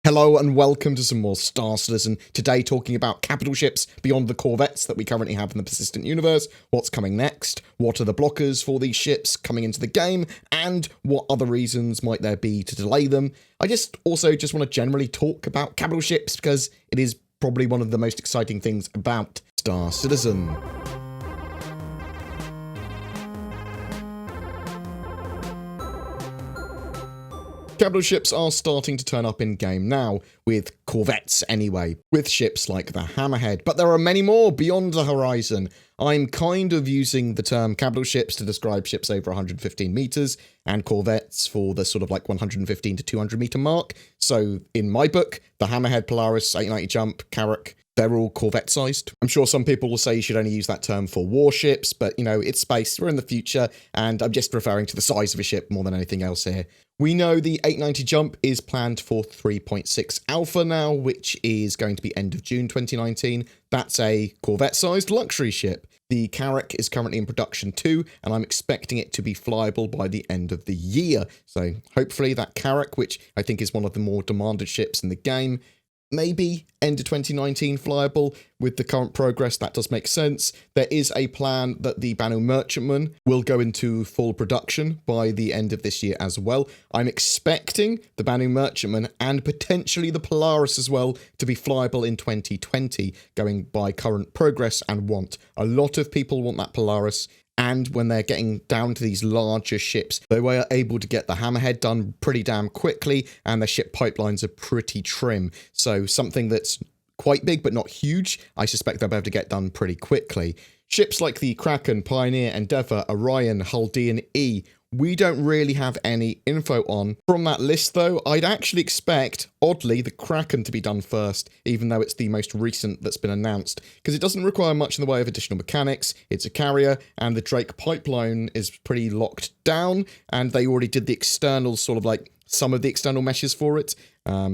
Hello and welcome to some more Star Citizen. Today talking about capital ships beyond the Corvettes that we currently have in the persistent universe, what's coming next, what are the blockers for these ships coming into the game, and what other reasons might there be to delay them. I also want to generally talk about capital ships because it is probably one of the most exciting things about Star Citizen. Capital ships are starting to turn up in game now, with Corvettes anyway, with ships like the Hammerhead, but there are many more beyond the horizon. I'm kind of using the term capital ships to describe ships over 115 meters, and Corvettes for the sort of like 115 to 200 meter mark. So in my book, the Hammerhead, Polaris, 890 Jump, Carrack, they're all Corvette-sized. I'm sure some people will say you should only use that term for warships, but, you know, it's space, we're in the future, and I'm just referring to the size of a ship more than anything else here. We know the 890 Jump is planned for 3.6 Alpha now, which is going to be end of June 2019. That's a Corvette-sized luxury ship. The Carrack is currently in production too, and I'm expecting it to be flyable by the end of the year. So hopefully that Carrack, which I think is one of the more demanded ships in the game, maybe end of 2019 flyable. With the current progress, that does make sense. There is a plan that the Vanduul Merchantman will go into full production by the end of this year as well. I'm expecting the Vanduul Merchantman and potentially the Polaris as well to be flyable in 2020, going by current progress and want. A lot of people want that Polaris. And when they're getting down to these larger ships, they were able to get the Hammerhead done pretty damn quickly, and their ship pipelines are pretty trim. So something that's quite big but not huge, I suspect they'll be able to get done pretty quickly. Ships like the Kraken, Pioneer, Endeavour, Orion, Haldean E, we don't really have any info on. From that list though, I'd actually expect, oddly, the Kraken to be done first, even though it's the most recent that's been announced, because it doesn't require much in the way of additional mechanics, it's a carrier, and the Drake pipeline is pretty locked down, and they already did the external, sort of like, some of the external meshes for it,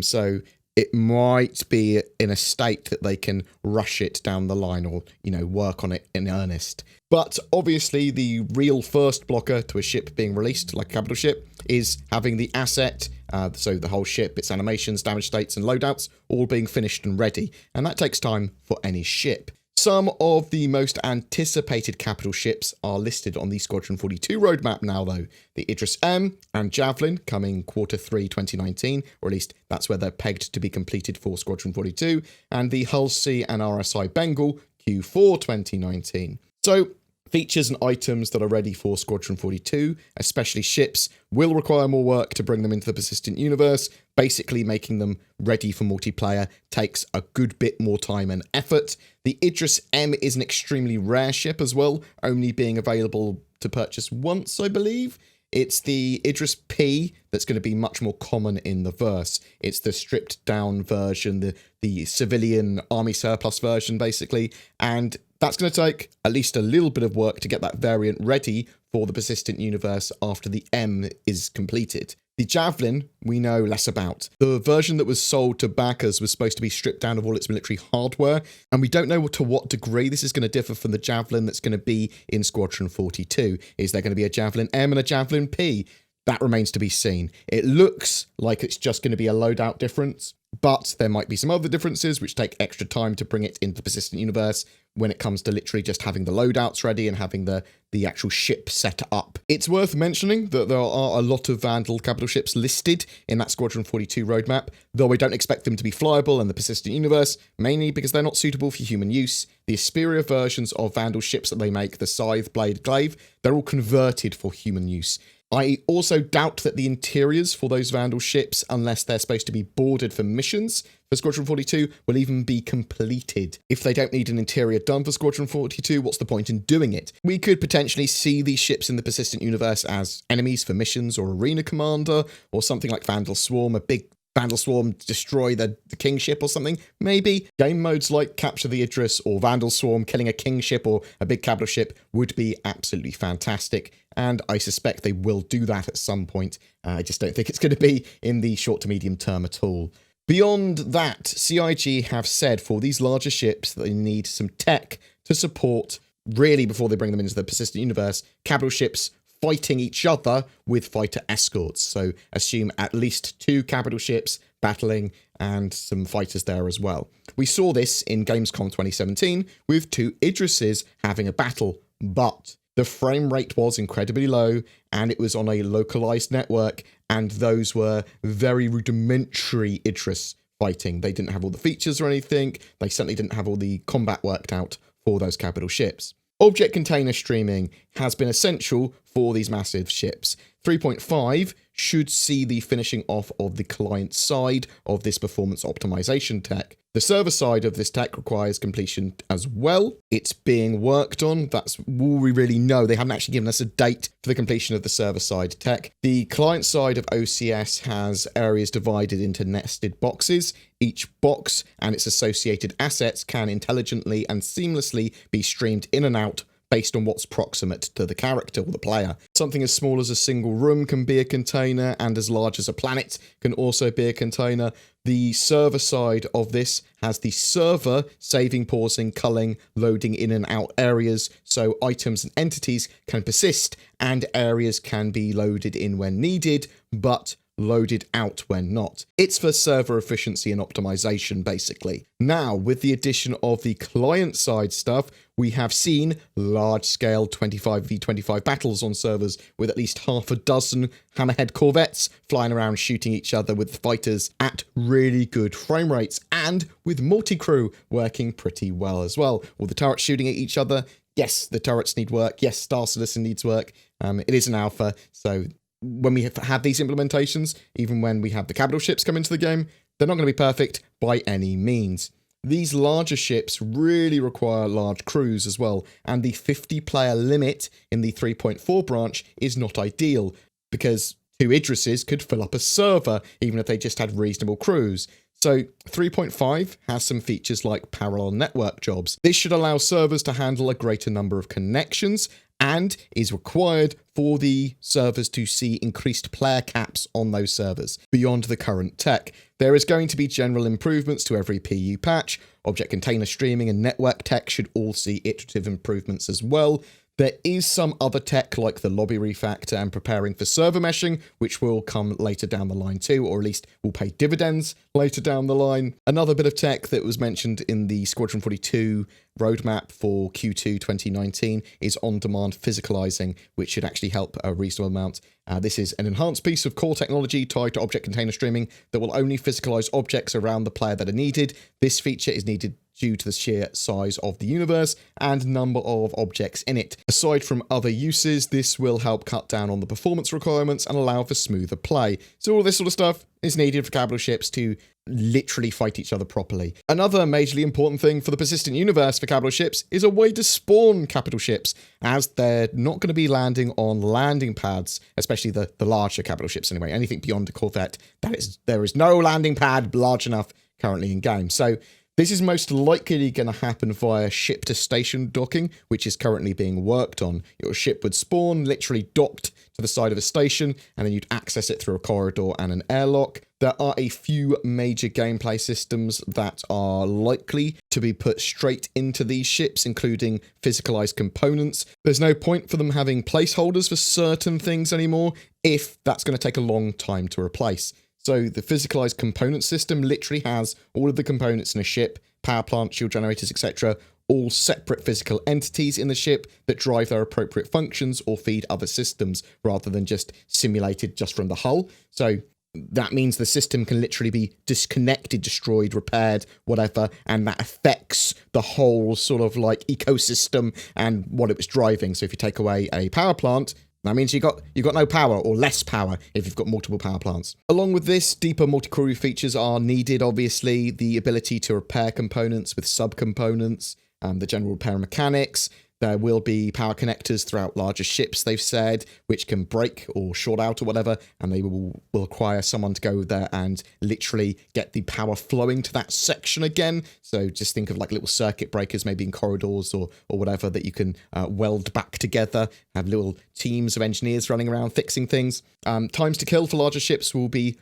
so it might be in a state that they can rush it down the line or, you know, work on it in earnest. But obviously the real first blocker to a ship being released, like a capital ship, is having the asset, so the whole ship, its animations, damage states and loadouts, all being finished and ready. And that takes time for any ship. Some of the most anticipated capital ships are listed on the Squadron 42 roadmap now, though. The Idris M and Javelin coming Q3 2019, or at least that's where they're pegged to be completed for Squadron 42, and the Hull C and RSI Bengal Q4 2019. So, features and items that are ready for Squadron 42, especially ships, will require more work to bring them into the persistent universe. Basically, making them ready for multiplayer takes a good bit more time and effort. The Idris M is an extremely rare ship as well, only being available to purchase once, I believe. It's the Idris P that's going to be much more common in the verse. It's the stripped down version, the civilian army surplus version, basically, and that's going to take at least a little bit of work to get that variant ready for the persistent universe after the M is completed. The Javelin, we know less about. The version that was sold to backers was supposed to be stripped down of all its military hardware, and we don't know to what degree this is going to differ from the Javelin that's going to be in Squadron 42. Is there going to be a Javelin M and a Javelin P? That remains to be seen. It looks like it's just going to be a loadout difference, but there might be some other differences which take extra time to bring it into the persistent universe when it comes to literally just having the loadouts ready and having the actual ship set up. It's worth mentioning that there are a lot of Vanduul capital ships listed in that Squadron 42 roadmap, though I don't expect them to be flyable in the persistent universe, mainly because they're not suitable for human use. The Asperia versions of Vanduul ships that they make, the Scythe, Blade, Glaive, they're all converted for human use. I also doubt that the interiors for those Vanduul ships, unless they're supposed to be boarded for missions for Squadron 42, will even be completed. If they don't need an interior done for Squadron 42, what's the point in doing it? We could potentially see these ships in the persistent universe as enemies for missions or arena commander, or something like Vanduul Swarm, a big Vanduul Swarm destroy the king ship or something. Maybe game modes like Capture the Idris or Vanduul Swarm killing a king ship or a big capital ship would be absolutely fantastic, and I suspect they will do that at some point. I just don't think it's going to be in the short to medium term at all. Beyond that, CIG have said for these larger ships that they need some tech to support, really before they bring them into the persistent universe, capital ships fighting each other with fighter escorts. So assume at least 2 capital ships battling and some fighters there as well. We saw this in Gamescom 2017 with 2 Idrises having a battle, but the frame rate was incredibly low and it was on a localized network, and those were very rudimentary Idris fighting. They didn't have all the features or anything. They certainly didn't have all the combat worked out for those capital ships. Object container streaming has been essential for these massive ships. 3.5 should see the finishing off of the client side of this performance optimization tech. The server side of this tech requires completion as well. It's being worked on. That's all we really know. They haven't actually given us a date for the completion of the server side tech. The client side of OCS has areas divided into nested boxes. Each box and its associated assets can intelligently and seamlessly be streamed in and out based on what's proximate to the character or the player. Something as small as a single room can be a container, and as large as a planet can also be a container. The server side of this has the server saving, pausing, culling, loading in and out areas, so items and entities can persist and areas can be loaded in when needed, but loaded out when not. It's for server efficiency and optimization, basically. Now, with the addition of the client-side stuff, we have seen large-scale 25v25 battles on servers with at least half a dozen hammerhead Corvettes flying around shooting each other with fighters at really good frame rates, and with multi-crew working pretty well as well. All the turrets shooting at each other. Yes, the turrets need work. Yes, Star Citizen needs work. It is an alpha, so when we have these implementations, even when we have the capital ships come into the game, they're not going to be perfect by any means. These larger ships really require large crews as well, and the 50-player limit in the 3.4 branch is not ideal, because 2 Idrises could fill up a server, even if they just had reasonable crews. So 3.5 has some features like parallel network jobs. This should allow servers to handle a greater number of connections, and is required for the servers to see increased player caps on those servers beyond the current tech. There is going to be general improvements to every PU patch. Object container streaming and network tech should all see iterative improvements as well. There is some other tech like the lobby refactor and preparing for server meshing, which will come later down the line too, or at least will pay dividends later down the line. Another bit of tech that was mentioned in the Squadron 42 roadmap for Q2 2019 is on-demand physicalizing, which should actually help a reasonable amount. This is an enhanced piece of core technology tied to object container streaming that will only physicalize objects around the player that are needed. This feature is needed due to the sheer size of the universe and number of objects in it. Aside from other uses, this will help cut down on the performance requirements and allow for smoother play. So all this sort of stuff is needed for capital ships to literally fight each other properly. Another majorly important thing for the persistent universe for capital ships is a way to spawn capital ships, as they're not going to be landing on landing pads, especially the larger capital ships anyway. Anything beyond a Corvette, there is no landing pad large enough currently in game. So this is most likely going to happen via ship-to-station docking, which is currently being worked on. Your ship would spawn literally docked to the side of a station, and then you'd access it through a corridor and an airlock. There are a few major gameplay systems that are likely to be put straight into these ships, including physicalized components. There's no point for them having placeholders for certain things anymore, if that's going to take a long time to replace. So the physicalized component system literally has all of the components in a ship, power plant, shield generators, etc., all separate physical entities in the ship that drive their appropriate functions or feed other systems, rather than just simulated just from the hull. So that means the system can literally be disconnected, destroyed, repaired, whatever, and that affects the whole sort of like ecosystem and what it was driving. So if you take away a power plant, that means you got no power, or less power if you've got multiple power plants. Along with this, deeper multi-crew features are needed, obviously. The ability to repair components with subcomponents, the general repair mechanics. There will be power connectors throughout larger ships, they've said, which can break or short out or whatever, and they will require someone to go there and literally get the power flowing to that section again. So just think of like little circuit breakers, maybe in corridors or whatever, that you can weld back together, have little teams of engineers running around fixing things. Times to kill for larger ships will be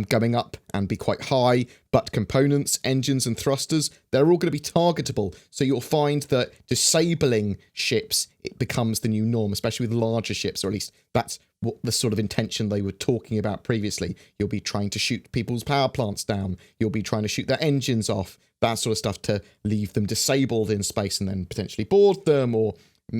going up and be quite high, but components, engines, and thrusters, they're all going to be targetable. So you'll find that disabling ships, it becomes the new norm, especially with larger ships, or at least that's what the sort of intention they were talking about previously. You'll be trying to shoot people's power plants down. You'll be trying to shoot their engines off, that sort of stuff, to leave them disabled in space and then potentially board them, or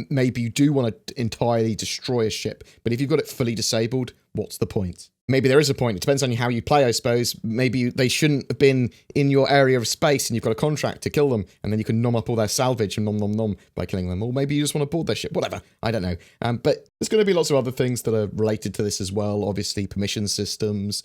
maybe you do want to entirely destroy a ship. But if you've got it fully disabled, what's the point? Maybe there is a point. It depends on how you play, I suppose. Maybe they shouldn't have been in your area of space and you've got a contract to kill them, and then you can nom up all their salvage and nom nom nom by killing them. Or maybe you just want to board their ship. Whatever. I don't know. But there's going to be lots of other things that are related to this as well. Obviously, permission systems,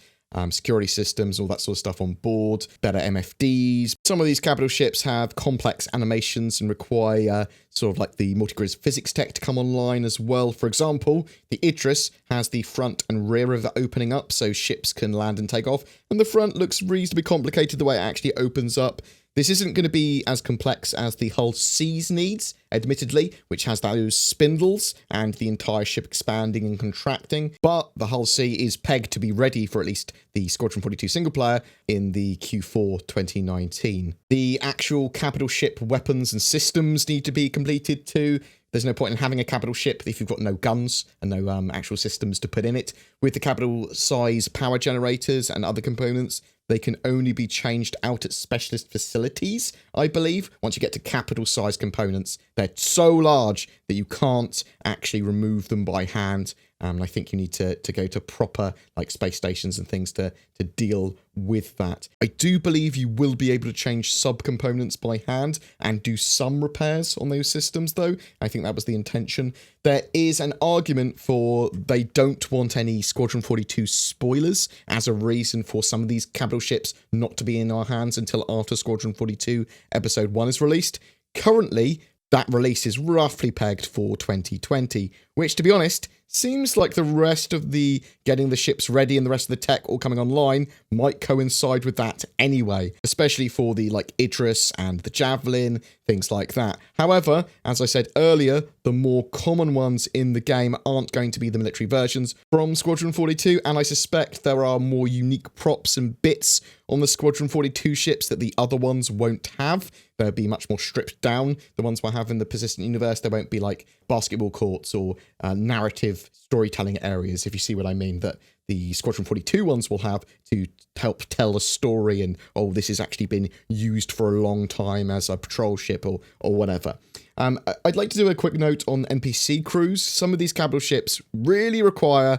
security systems, all that sort of stuff on board, better MFDs. Some of these capital ships have complex animations and require sort of like the multi-grid physics tech to come online as well. For example, the Idris has the front and rear of it opening up so ships can land and take off, and the front looks reasonably complicated the way it actually opens up. This isn't going to be as complex as the Hull C's needs, admittedly, which has those spindles and the entire ship expanding and contracting, but the Hull C is pegged to be ready for at least the Squadron 42 single player in the Q4 2019. The actual capital ship weapons and systems need to be completed too. There's no point in having a capital ship if you've got no guns and no actual systems to put in it. With the capital size power generators and other components, they can only be changed out at specialist facilities, I believe. Once you get to capital size components, they're so large that you can't actually remove them by hand. And I think you need to go to proper like space stations and things to deal with that. I do believe you will be able to change subcomponents by hand and do some repairs on those systems, though. I think that was the intention. There is an argument for they don't want any Squadron 42 spoilers as a reason for some of these capital ships not to be in our hands until after Squadron 42 Episode 1 is released. Currently, that release is roughly pegged for 2020, which, to be honest, seems like the rest of the getting the ships ready and the rest of the tech all coming online might coincide with that anyway, especially for the like Idris and the Javelin, things like that. However, as I said earlier, the more common ones in the game aren't going to be the military versions from Squadron 42, and I suspect there are more unique props and bits on the Squadron 42 ships that the other ones won't have. They'll be much more stripped down. The ones we'll have in the persistent universe, there won't be like basketball courts or narrative storytelling areas, if you see what I mean, that the Squadron 42 ones will have to help tell a story and, oh, this has actually been used for a long time as a patrol ship or whatever. I'd like to do a quick note on NPC crews. Some of these capital ships really require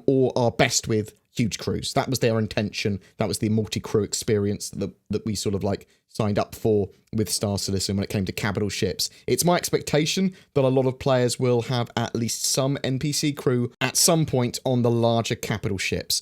or are best with huge crews. That was their intention. That was the multi-crew experience that we sort of like signed up for with Star Citizen when it came to capital ships. It's my expectation that a lot of players will have at least some NPC crew at some point on the larger capital ships.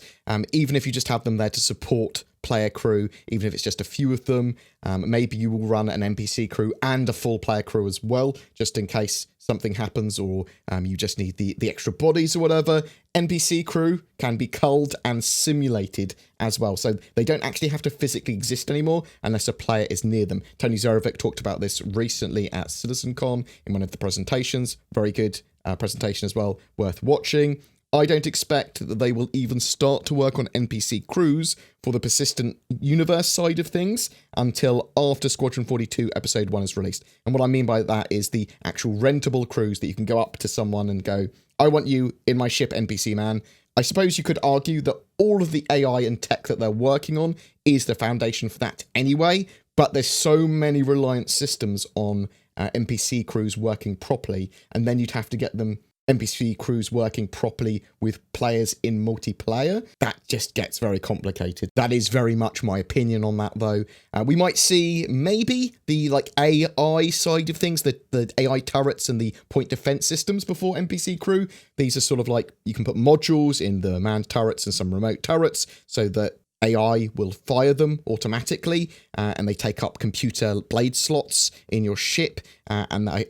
Even if you just have them there to support player crew, even if it's just a few of them, maybe you will run an NPC crew and a full player crew as well, just in case something happens or you just need the extra bodies or whatever. NPC crew can be culled and simulated as well, so they don't actually have to physically exist anymore unless a player is near them. Tony Zorovic talked about this recently at CitizenCon in one of the presentations. Very good presentation as well, worth watching. I don't expect that they will even start to work on NPC crews for the persistent universe side of things until after Squadron 42 Episode 1 is released. And what I mean by that is the actual rentable crews that you can go up to someone and go, I want you in my ship, NPC man. I suppose you could argue that all of the AI and tech that they're working on is the foundation for that anyway, but there's so many reliant systems on NPC crews working properly, and then you'd have to get them NPC crews working properly with players in multiplayer. That just gets very complicated. That is very much my opinion on that, though. We might see maybe the like AI side of things, the AI turrets and the point defense systems before NPC crew. These are sort of like, you can put modules in the manned turrets and some remote turrets so that AI will fire them automatically, and they take up computer blade slots in your ship, and I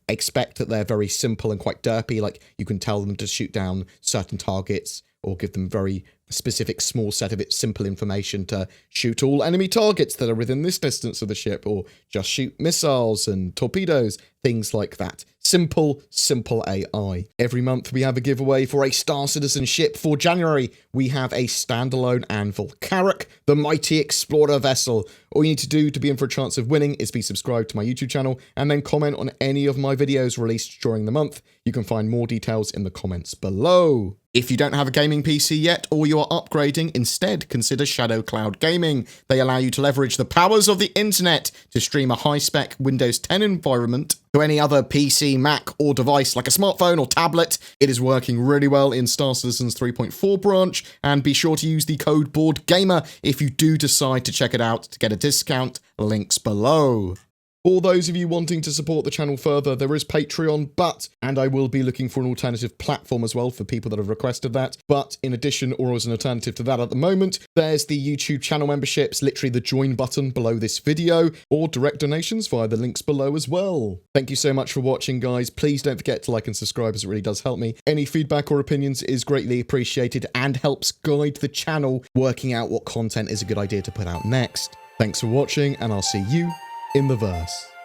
expect that they're very simple and quite derpy, like you can tell them to shoot down certain targets or give them very, a specific small set of its simple information to shoot all enemy targets that are within this distance of the ship, or just shoot missiles and torpedoes, things like that. Simple AI. Every month we have a giveaway for a Star Citizen ship. For January, we have a standalone Anvil Carrack, the mighty explorer vessel. All you need to do to be in for a chance of winning is be subscribed to my YouTube channel and then comment on any of my videos released during the month. You can find more details in the comments below. If you don't have a gaming PC yet, or you are upgrading, instead consider Shadow Cloud Gaming. They allow you to leverage the powers of the internet to stream a high-spec Windows 10 environment to any other PC, Mac, or device like a smartphone or tablet. It is working really well in Star Citizen's 3.4 branch, and be sure to use the code BoredGamer if you do decide to check it out to get a discount. Links below. For those of you wanting to support the channel further, there is Patreon, and I will be looking for an alternative platform as well for people that have requested that. But in addition, or as an alternative to that at the moment, there's the YouTube channel memberships, literally the join button below this video, or direct donations via the links below as well. Thank you so much for watching, guys. Please don't forget to like and subscribe, as it really does help me. Any feedback or opinions is greatly appreciated and helps guide the channel working out what content is a good idea to put out next. Thanks for watching, and I'll see you in the verse.